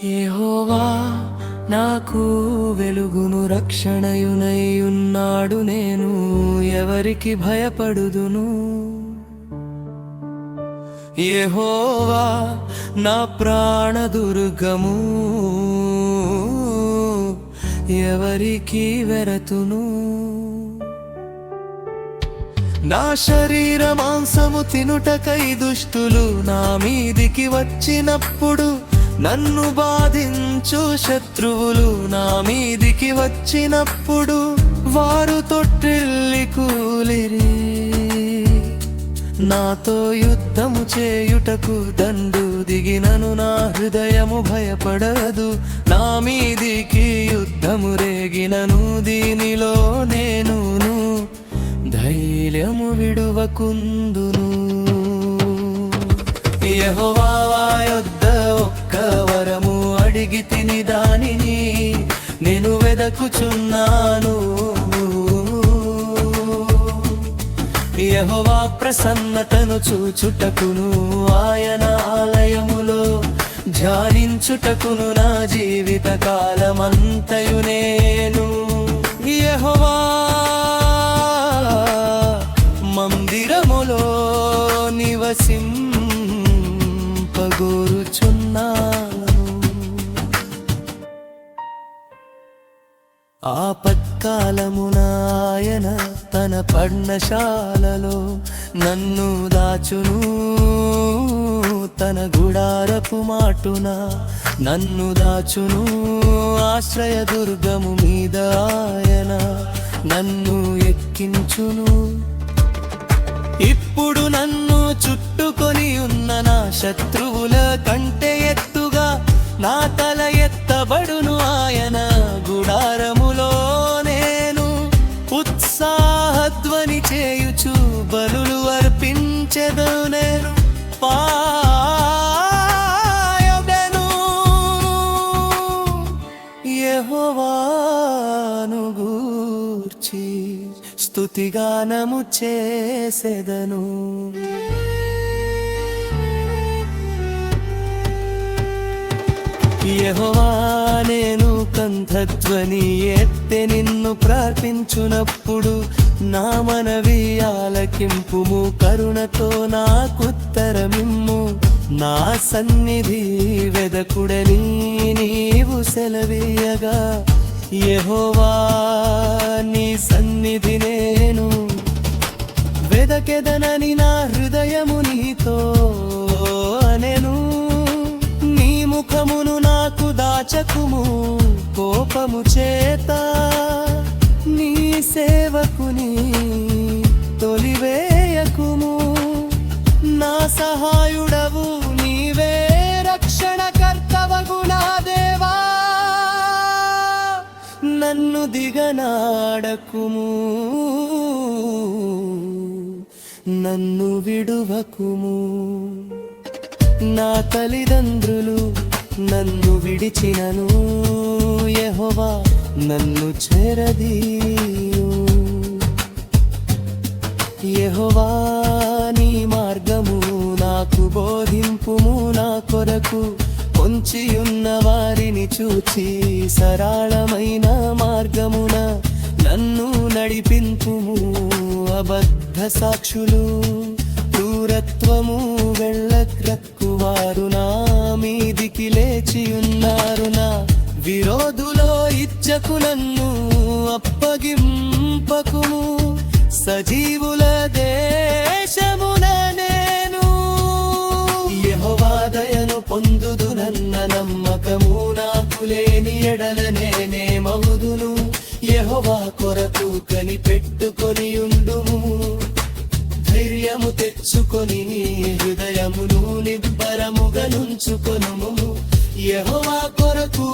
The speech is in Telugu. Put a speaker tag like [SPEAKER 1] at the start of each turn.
[SPEAKER 1] యెహోవా నాకు వెలుగును రక్షణయునై ఉన్నాడు, నేను ఎవరికి భయపడుదును. యెహోవా నా ప్రాణదుర్గము, ఎవరికి వెరతును. నా శరీర మాంసము తినుటకై దుష్టులు నా మీదికి వచ్చినప్పుడు, నన్ను బాధించు శత్రువులు నా మీదికి వచ్చినప్పుడు, వారు తొట్టిల్లి కూలిరి. నాతో యుద్ధము చేయుటకు దండు దిగినను, నా హృదయము భయపడదు. నా మీదికి యుద్ధము రేగినను, దీనిలో నేను ధైర్యము విడువకుందును. యెహోవా యొద్ద ఒక్క వరము అడిగి తిని, దానిని నేను వెదకుచున్నాను. యెహోవా ప్రసన్నతను చూచుటకును, ఆయన ఆలయములో ధ్యానించుటకును నా జీవిత కాలమంతయు నేను యెహోవా మందిరములో నివసింపగోరుచున్నాను. ఆపత్కాలమున ఆయన తన పర్ణశాలలో నన్ను దాచును. తన గుడారపు మాటున నన్ను దాచును. ఆశ్రయదుర్గము మీద ఆయన నన్ను ఎక్కించును. ఇప్పుడు నన్ను చుట్టుకొని ఉన్న నా శత్రువుల కంటే ఎత్తుగా నా తల ఎత్తబడును. ఆయన గుడారములో నేను ఉత్సాహధ్వని చేయుచు బలులు అర్పించెదను. నేను పాయబెను, యెహోవాను గూర్చి స్తుతిగానము చేసెదను. యెహోవా నేను కంఠధ్వని ఎత్తి నిన్ను ప్రార్థించునప్పుడు, నా మనవి ఆలకింపుము. కరుణతో నాకుత్తరమిమ్ము. నా సన్నిధి వెదకుడని నీవు సెలవీయగా, యెహోవా నీ సన్నిధి నేను వెదకెదనని నా హృదయము నీతో అనెను. నీ ముఖమును నాకు దాచకుము, కోపము చేత నీ సేవకుని తొలివేయకుము. నా సహాయుడవు నీవే, రక్షణకర్తవగు నా దేవా. నన్ను దిగనాడకుము, నన్ను విడువకుము. నా తల్లిదండ్రులు నన్ను విడిచినను, యెహోవా నన్ను చేరదీయు. యెహోవా నీ మార్గము నాకు బోధింపుము. నా కొరకు పొంచియున్న వారిని చూచి సరళమైన మార్గమున నన్ను నడిపింపుము. అబద్ధ సాక్షులు క్రూరత్వము వెళ్ళక్రక్కువారు నా మీదికి లేచియున్నారు. నా విరోధులో ఇచ్చకు నన్ను అప్పగింపకుము. సజీవుల దేశమున నేను యెహోవా దయను పొందుదునన్న నమ్మకము నాకు లేని ఎడల నేనేమవుదును. యెహోవా కొరకు కనిపెట్టుకొని ఉండుము. ధైర్యము తెచ్చుకొని నీ హృదయమును నిబ్బరముగా నుంచుకొనుము. యెహోవా కొరకు